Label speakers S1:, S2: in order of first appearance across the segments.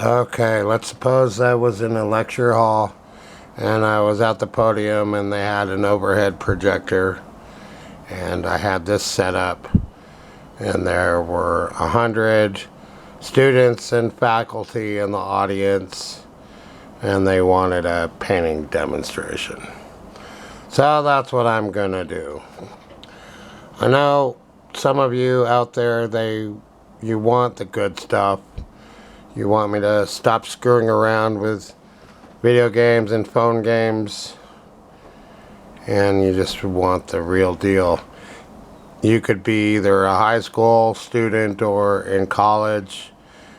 S1: Okay, let's suppose I was in a lecture hall and I was at the podium and they had an overhead projector and I had this set up and there were 100 students and faculty in the audience and they wanted a painting demonstration. So that's what I'm gonna do. I know some of you out there, you want the good stuff. You want me to stop screwing around with video games and phone games, and you just want the real deal. You could be either a high school student or in college,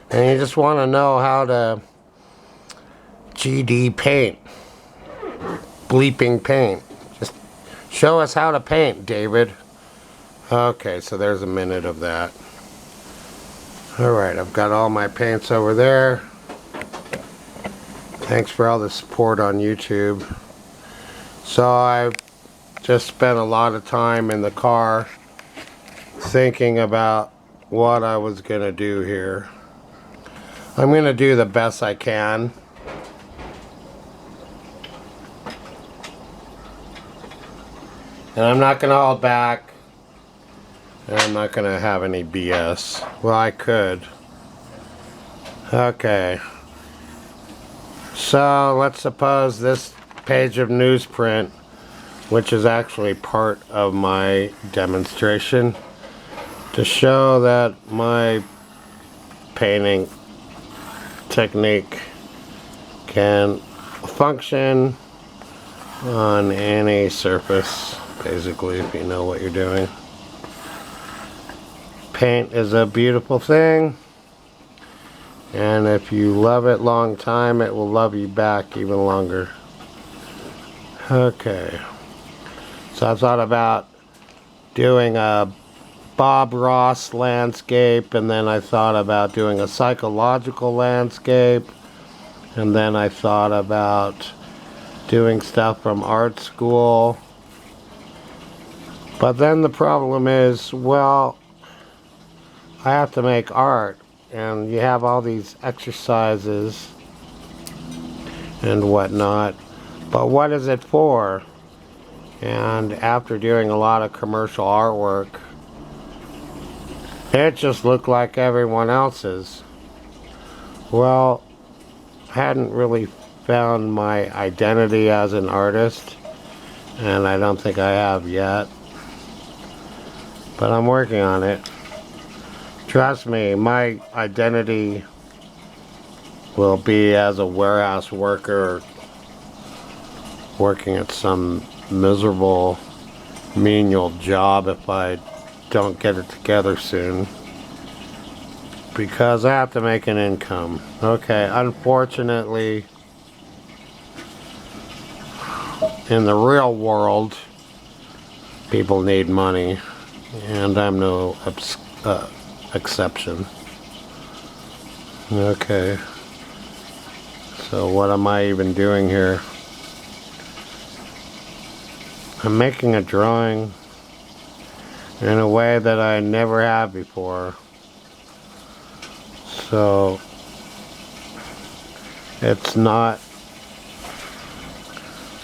S1: and you just want to know how to GD paint, bleeping paint. Just show us how to paint, David. Okay, so there's a minute of that. Alright, I've got all my paints over there. Thanks for all the support on YouTube. So I just spent a lot of time in the car thinking about what I was going to do here. I'm going to do the best I can. And I'm not going to hold back. And I'm not going to have any BS. Well, I could. Okay. So let's suppose this page of newsprint, which is actually part of my demonstration, to show that my painting technique can function on any surface, basically, if you know what you're doing. Paint is a beautiful thing, and if you love it long time, it will love you back even longer. Okay, so I thought about doing a Bob Ross landscape, and then I thought about doing a psychological landscape, and then I thought about doing stuff from art school. But then the problem is, well, I have to make art, and you have all these exercises and whatnot, but what is it for? And after doing a lot of commercial artwork, it just looked like everyone else's. Well, I hadn't really found my identity as an artist, and I don't think I have yet, but I'm working on it. Trust me, my identity will be as a warehouse worker working at some miserable menial job if I don't get it together soon, because I have to make an income. Okay, unfortunately, in the real world, people need money, and I'm no exception. Okay, so what am I even doing here? I'm making a drawing in a way that I never have before, so it's not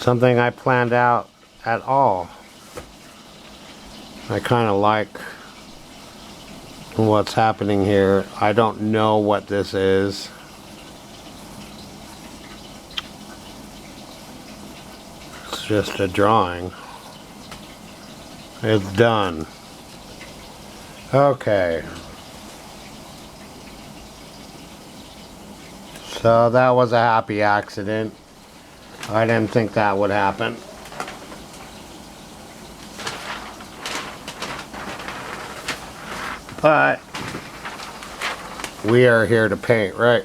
S1: something I planned out at all. I kind of like what's happening here. I don't know what this is. It's just a drawing. It's done. Okay. So that was a happy accident. I didn't think that would happen. But we are here to paint, right?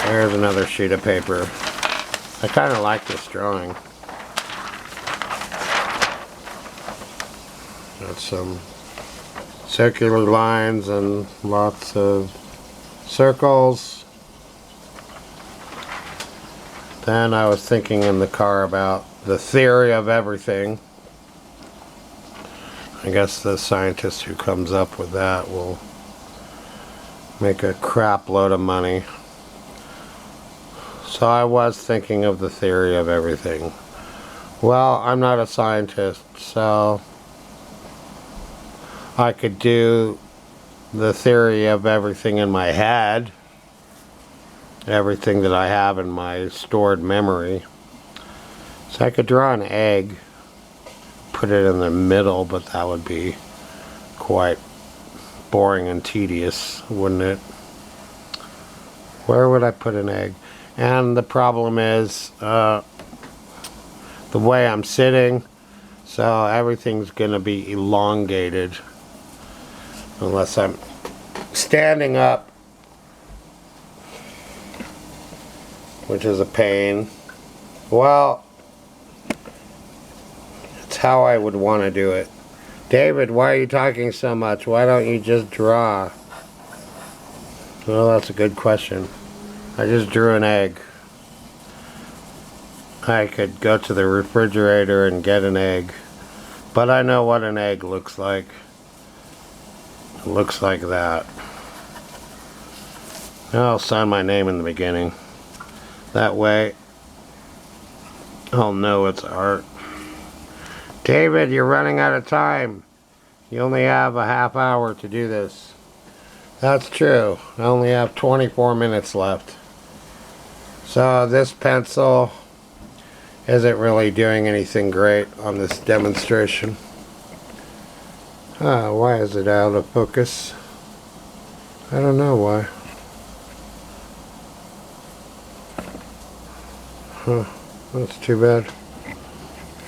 S1: There's another sheet of paper. I kind of like this drawing. Got some circular lines and lots of circles. Then I was thinking in the car about the theory of everything. I guess the scientist who comes up with that will make a crap load of money. So I was thinking of the theory of everything. Well, I'm not a scientist, so I could do the theory of everything in my head, everything that I have in my stored memory. So I could draw an egg, put it in the middle, but that would be quite boring and tedious, wouldn't it? Where would I put an egg? And the problem is the way I'm sitting, so everything's gonna be elongated unless I'm standing up, which is a pain. Well, it's how I would want to do it. David, why are you talking so much? Why don't you just draw? Well, that's a good question. I just drew an egg. I could go to the refrigerator and get an egg, but I know what an egg looks like. It looks like that. I'll sign my name in the beginning. That way, I'll know it's art. David, you're running out of time. You only have a half hour to do this. That's true. I only have 24 minutes left. So this pencil isn't really doing anything great on this demonstration. Why is it out of focus? I don't know why. That's too bad.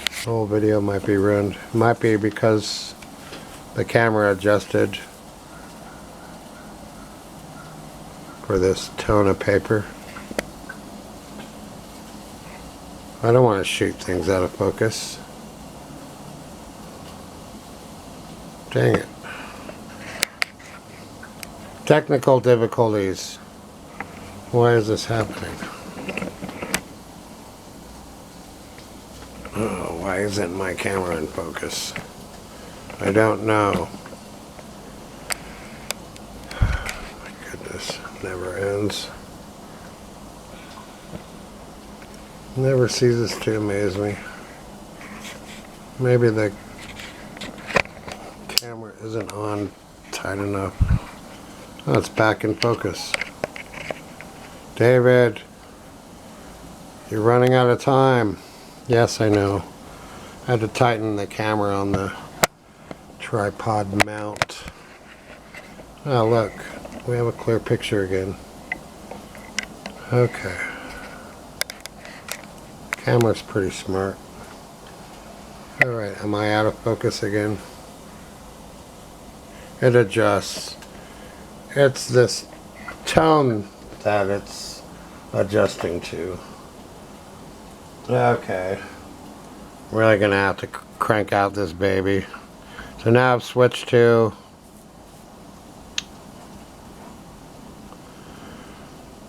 S1: The whole video might be ruined. Might be because the camera adjusted for this tone of paper. I don't want to shoot things out of focus. Dang it. Technical difficulties. Why is this happening? Oh, why isn't my camera in focus? I don't know. My goodness, never ends. Never ceases to amaze me. Maybe the camera isn't on tight enough. Oh, it's back in focus. David, you're running out of time. Yes, I know. I had to tighten the camera on the tripod mount. Oh, look. We have a clear picture again. Okay. Camera's pretty smart. Alright, am I out of focus again? It adjusts. It's this tone that it's adjusting to. Okay. Really gonna have to crank out this baby. So now I've switched to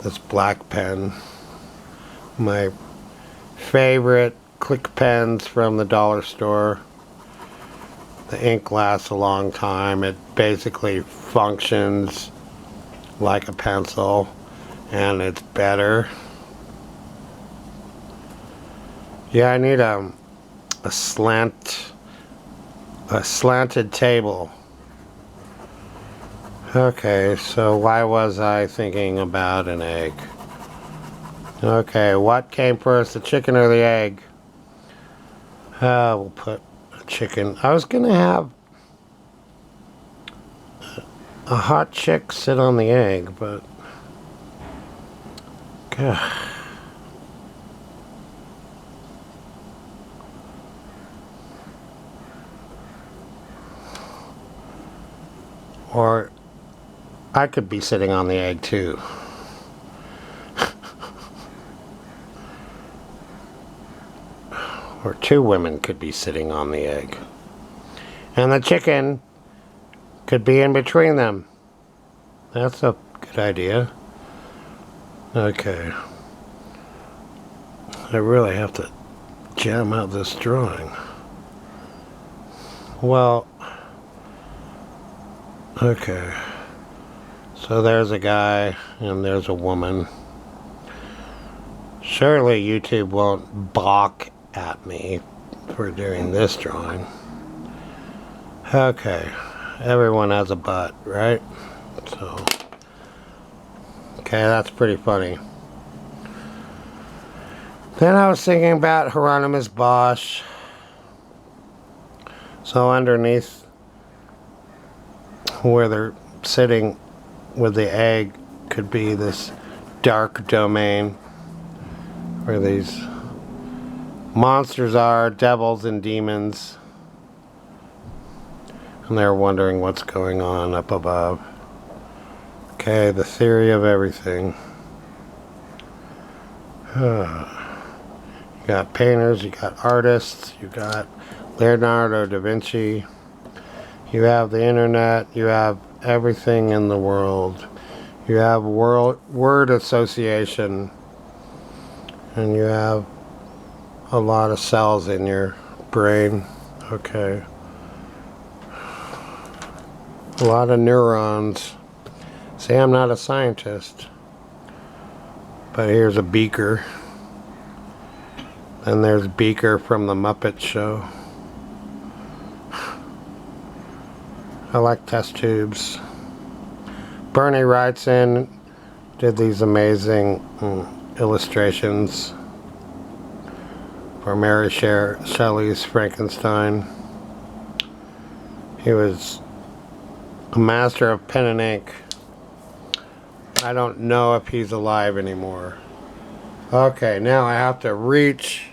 S1: this black pen. My favorite Click pens from the dollar store. The ink lasts a long time. It basically functions like a pencil, and it's better. Yeah, I need a slanted table. Okay, so why was I thinking about an egg? Okay, what came first, the chicken or the egg? We'll put a chicken. I was gonna have a hot chick sit on the egg, but God. Or I could be sitting on the egg too. Or two women could be sitting on the egg. And the chicken could be in between them. That's a good idea. Okay. I really have to jam out this drawing. Well, okay. So So there's a guy and there's a woman. Surely YouTube won't balk at me for doing this drawing. Okay, everyone has a butt, right? So, okay, that's pretty funny. Then I was thinking about Hieronymus Bosch. So underneath where they're sitting with the egg could be this dark domain where these monsters are, devils and demons. And they're wondering what's going on up above. Okay, the theory of everything. You got painters, you got artists, you got Leonardo da Vinci. You have the internet, you have everything in the world. You have word association. And you have a lot of cells in your brain. Okay. A lot of neurons. See, I'm not a scientist. But here's a beaker. Then there's Beaker from the Muppet Show. I like test tubes. Bernie Wrightson did these amazing illustrations for Mary Shelley's Frankenstein. He was a master of pen and ink. I don't know if he's alive anymore. Okay, now I have to reach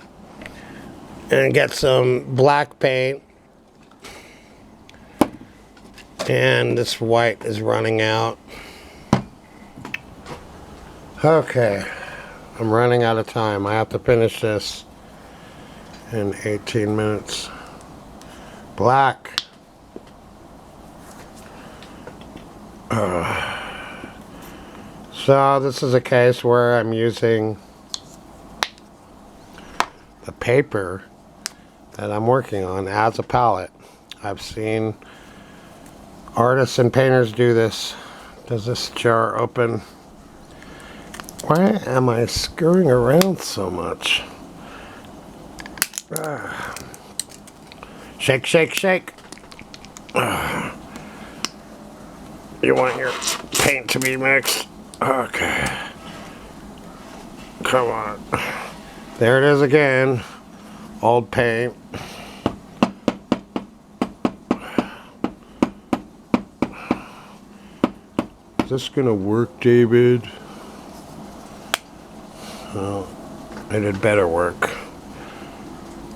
S1: and get some black paint. And this white is running out. Okay, I'm running out of time. I have to finish this in 18 minutes. Black. So this is a case where I'm using the paper that I'm working on as a palette. I've seen artists and painters do this. Does this jar open? Why am I screwing around so much? Shake, shake, shake. You want your paint to be mixed? Okay. Come on. There it is again. Old paint. Is this gonna work, David? Well, it had better work,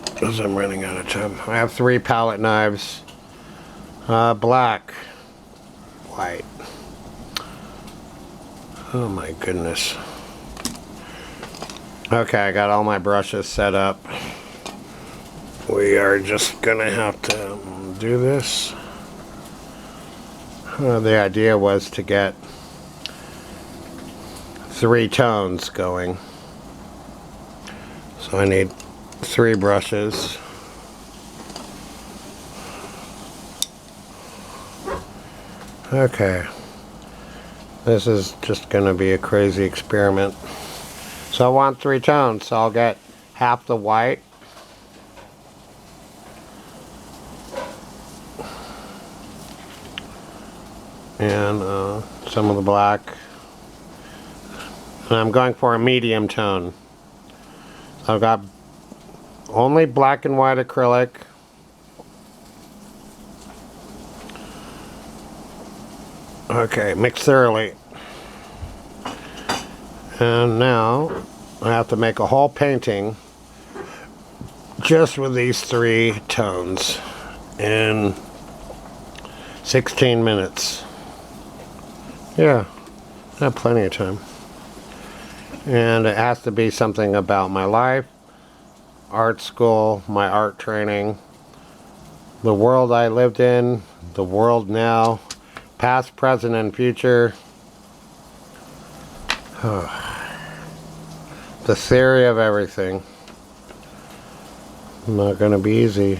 S1: because I'm running out of time. I have 3 palette knives. Black. White. Oh my goodness. Okay, I got all my brushes set up. We are just gonna have to do this. The idea was to get 3 tones going. So I need 3 brushes. Okay. This is just going to be a crazy experiment. So I want 3 tones, so I'll get half the white. And some of the black. And I'm going for a medium tone. So I've got only black and white acrylic. Okay, mix thoroughly. And now I have to make a whole painting just with these 3 tones in 16 minutes. Yeah, I have plenty of time. And it has to be something about my life, art school, my art training, the world I lived in, the world now, past, present, and future. The theory of everything. Not gonna be easy.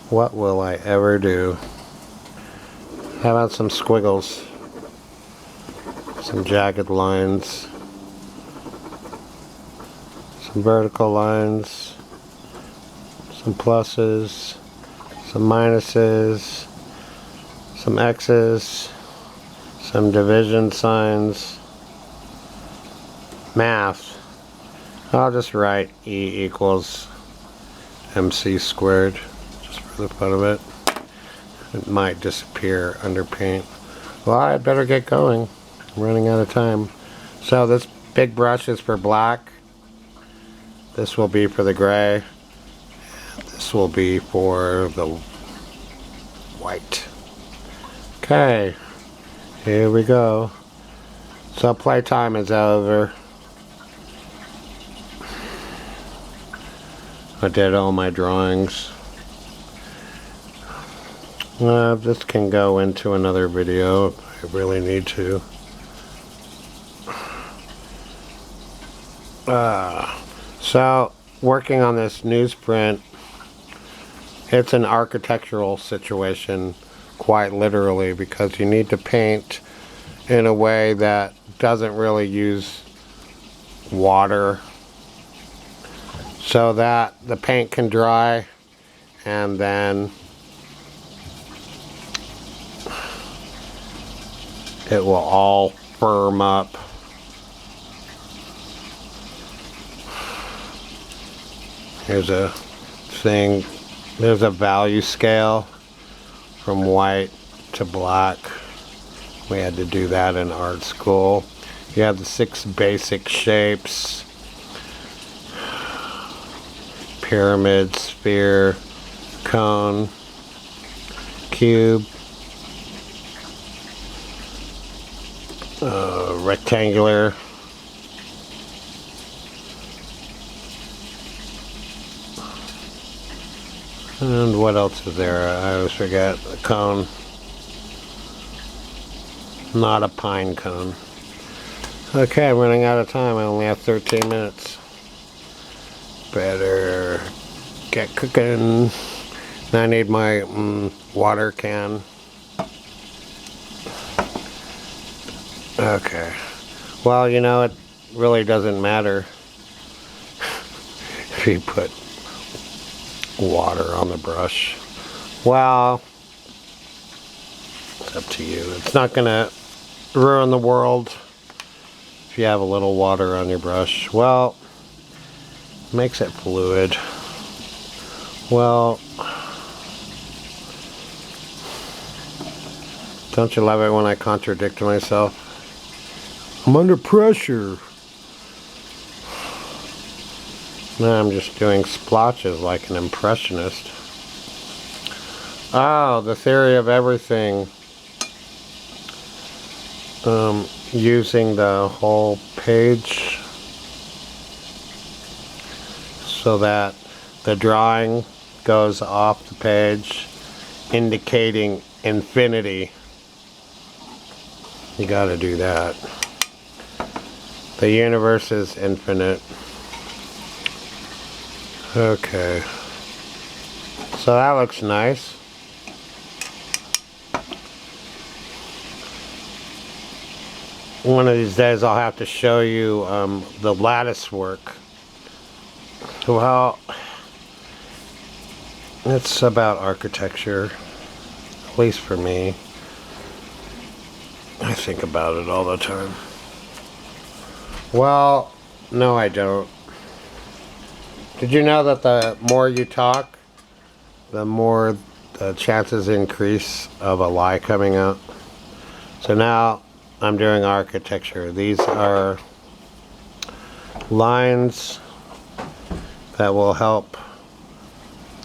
S1: What will I ever do? How about some squiggles? some jagged lines, some vertical lines, some pluses, some minuses, some X's, some division signs, math. I'll just write E equals MC squared, just for the fun of it. It might disappear under paint. Well, I better get going. I'm running out of time. So this big brush is for black. This will be for the gray. This will be for the white. Okay, here we go. So playtime is over. I did all my drawings. This can go into another video if I really need to. So, working on this newsprint, it's an architectural situation, quite literally, because you need to paint in a way that doesn't really use water, so that the paint can dry and then it will all firm up. Here's a thing, there's a value scale from white to black. We had to do that in art school. You have the 6 basic shapes: pyramid, sphere, cone, cube, rectangular, and what else is there? I always forget. A cone. Not a pine cone. Okay, I'm running out of time. I only have 13 minutes. Better get cooking. I need my water can. Okay. Well, you know, it really doesn't matter if you put water on the brush. Well, it's up to you. It's not gonna ruin the world if you have a little water on your brush. Well, it makes it fluid. Well, don't you love it when I contradict myself? I'm under pressure. Now I'm just doing splotches like an impressionist. Oh, the theory of everything. Using the whole page so that the drawing goes off the page, indicating infinity. You gotta do that. The universe is infinite. Okay. So that looks nice. One of these days I'll have to show you the lattice work. Well, it's about architecture, at least for me. I think about it all the time. Well, no I don't. Did you know that the more you talk, the more the chances increase of a lie coming out? So now I'm doing architecture. These are lines that will help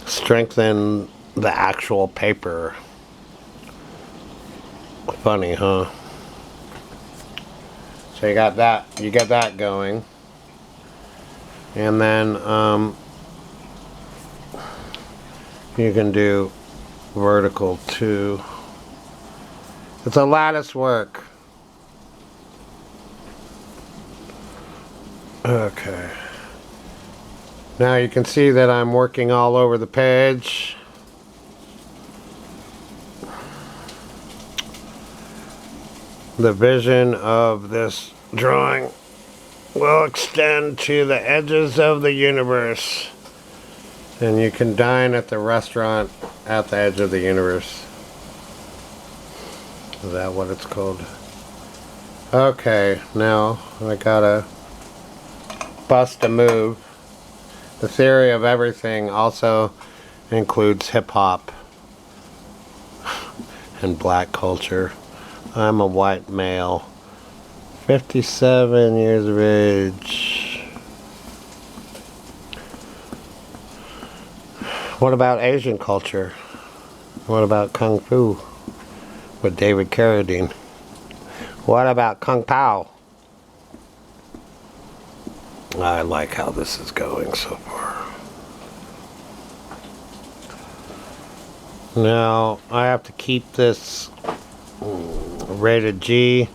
S1: strengthen the actual paper. Funny, huh? So you got that, you get that going. And then you can do vertical too. It's a lattice work. Okay. Now you can see that I'm working all over the page. The vision of this drawing will extend to the edges of the universe. And you can dine at the restaurant at the edge of the universe. Is that what it's called? Okay, now I gotta bust a move. The theory of everything also includes hip-hop and black culture. I'm a white male, 57 years of age. What about Asian culture? What about Kung Fu with David Carradine? What about Kung Pao? I like how this is going so far. Now, I have to keep this rated G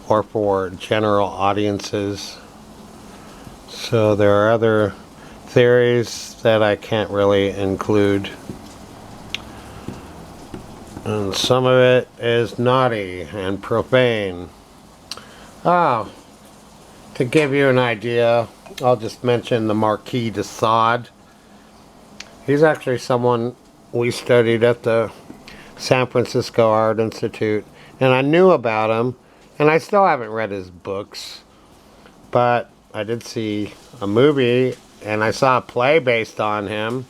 S1: or for general audiences. So there are other theories that I can't really include. And some of it is naughty and profane. Oh, to give you an idea, I'll just mention the Marquis de Sade. He's actually someone we studied at the San Francisco Art Institute. And I knew about him, and I still haven't read his books. But I did see a movie, and I saw a play based on him.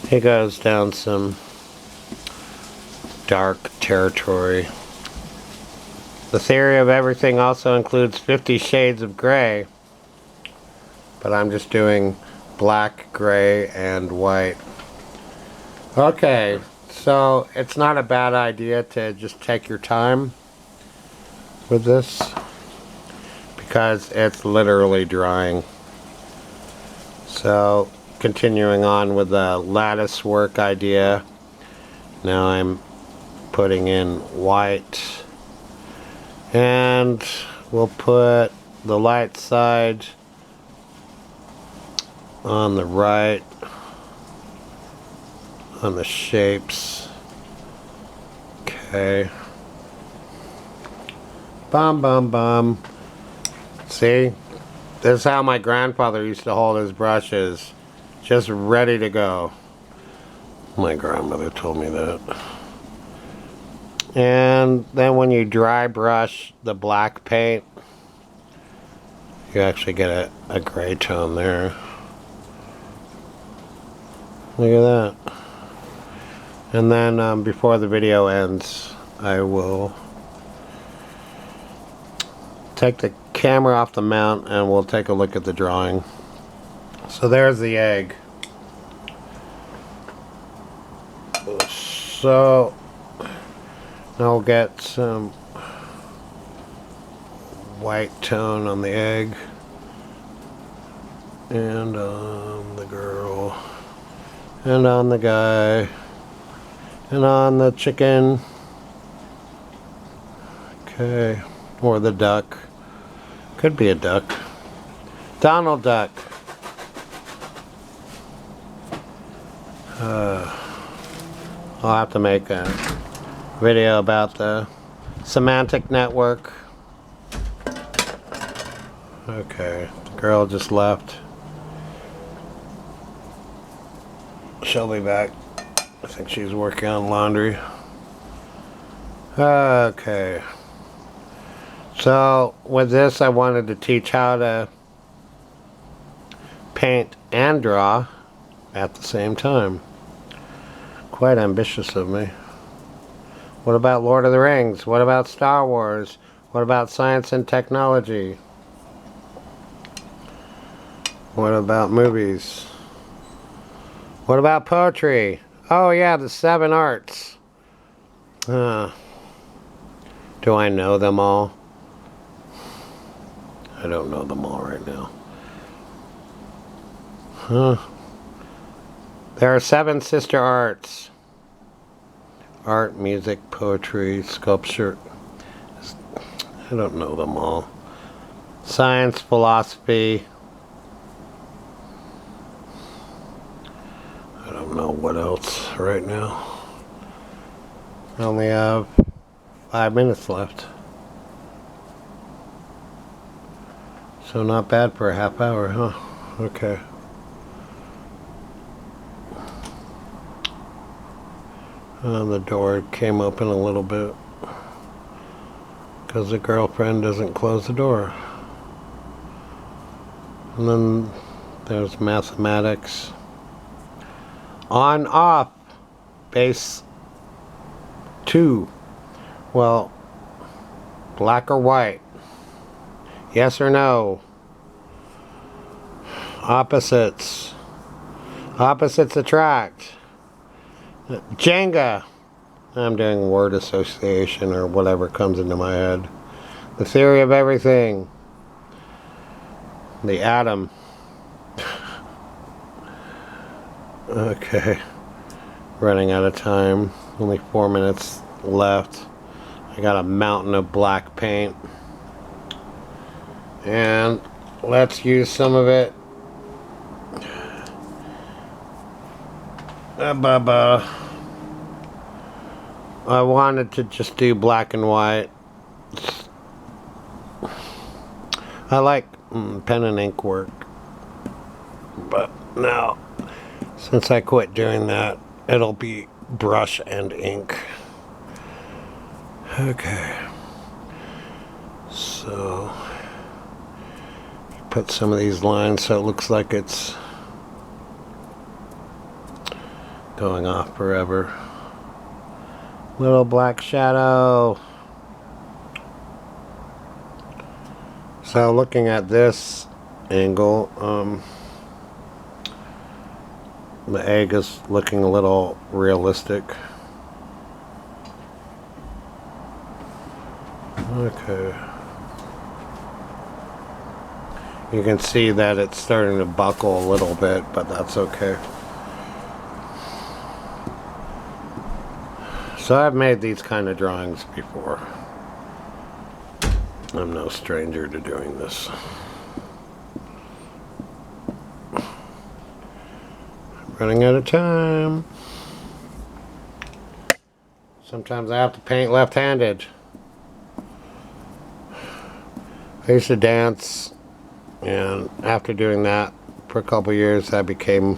S1: He goes down some dark territory. The theory of everything also includes 50 Shades of Grey. But I'm just doing black, gray, and white. Okay, so it's not a bad idea to just take your time with this, because it's literally drying. So continuing on with the lattice work idea, now I'm putting in white, and we'll put the light side on the right on the shapes. Okay. Bum bum bum. See? This is how my grandfather used to hold his brushes. Just ready to go. My grandmother told me that. And then when you dry brush the black paint, you actually get a gray tone there. Look at that. And then before the video ends, I will take the camera off the mount and we'll take a look at the drawing. So there's the egg. So I'll get some white tone on the egg and on the girl and on the guy and on the chicken. Okay, or the duck. Could be a duck. Donald Duck. I'll have to make a video about the semantic network. Okay, the girl just left. She'll be back. I think she's working on laundry. Okay. So with this, I wanted to teach how to paint and draw at the same time. Quite ambitious of me. What about Lord of the Rings? What about Star Wars? What about science and technology? What about movies? What about poetry? Oh yeah, the 7 arts. Do I know them all? I don't know them all right now. There are 7 sister arts. Art, music, poetry, sculpture. I don't know them all. Science, philosophy. I don't know what else right now. I only have 5 minutes left. So not bad for a half hour, huh? Okay. The door came open a little bit because the girlfriend doesn't close the door. And then there's mathematics. On, off, base 2. Well, black or white? Yes or no? Opposites. Opposites attract. Jenga. I'm doing word association or whatever comes into my head. The theory of everything. The atom. Okay. Running out of time. Only 4 minutes left. I got a mountain of black paint. And let's use some of it. I wanted to just do black and white. I like pen and ink work. But now, since I quit doing that, it'll be brush and ink. Okay. So, put some of these lines so it looks like it's going off forever. Little black shadow. So looking at this angle, the egg is looking a little realistic. Okay. You can see that it's starting to buckle a little bit, but that's okay. So I've made these kind of drawings before. I'm no stranger to doing this. Running out of time. Sometimes I have to paint left-handed. I used to dance, and after doing that for a couple years, I became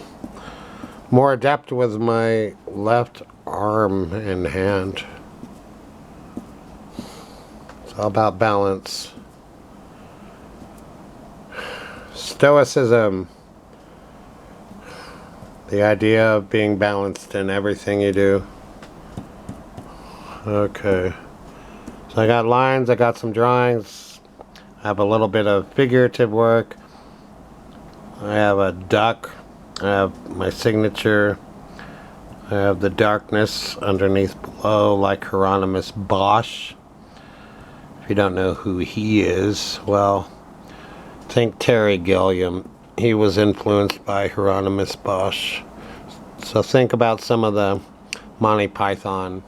S1: more adept with my left arm and hand. It's all about balance. Stoicism. The idea of being balanced in everything you do. Okay. So I got lines, I got some drawings. I have a little bit of figurative work. I have a duck. I have my signature. I have the darkness underneath below, like Hieronymus Bosch. If you don't know who he is, well, think Terry Gilliam. He was influenced by Hieronymus Bosch. So think about some of the Monty Python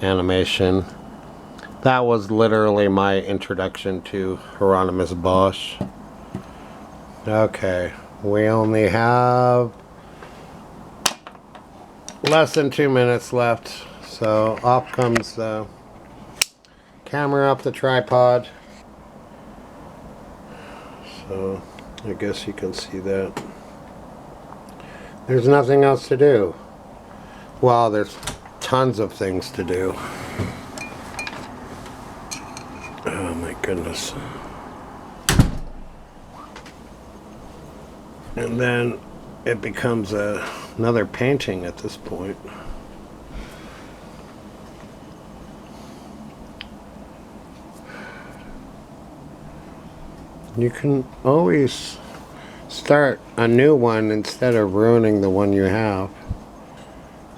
S1: animation. That was literally my introduction to Hieronymus Bosch. Okay, we only have less than 2 minutes left. So off comes the camera off the tripod. So I guess you can see that. There's nothing else to do. Well, there's tons of things to do. Oh my goodness. And then it becomes another painting at this point. You can always start a new one instead of ruining the one you have.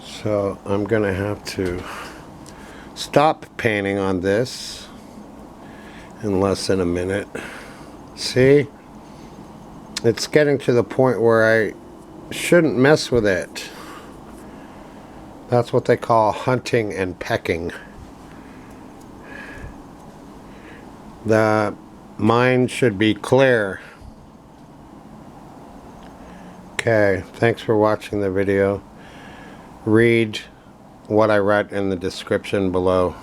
S1: So I'm gonna have to stop painting on this in less than a minute. See? It's getting to the point where I shouldn't mess with it. That's what they call hunting and pecking. The mind should be clear. Okay, thanks for watching the video. Read what I wrote in the description below.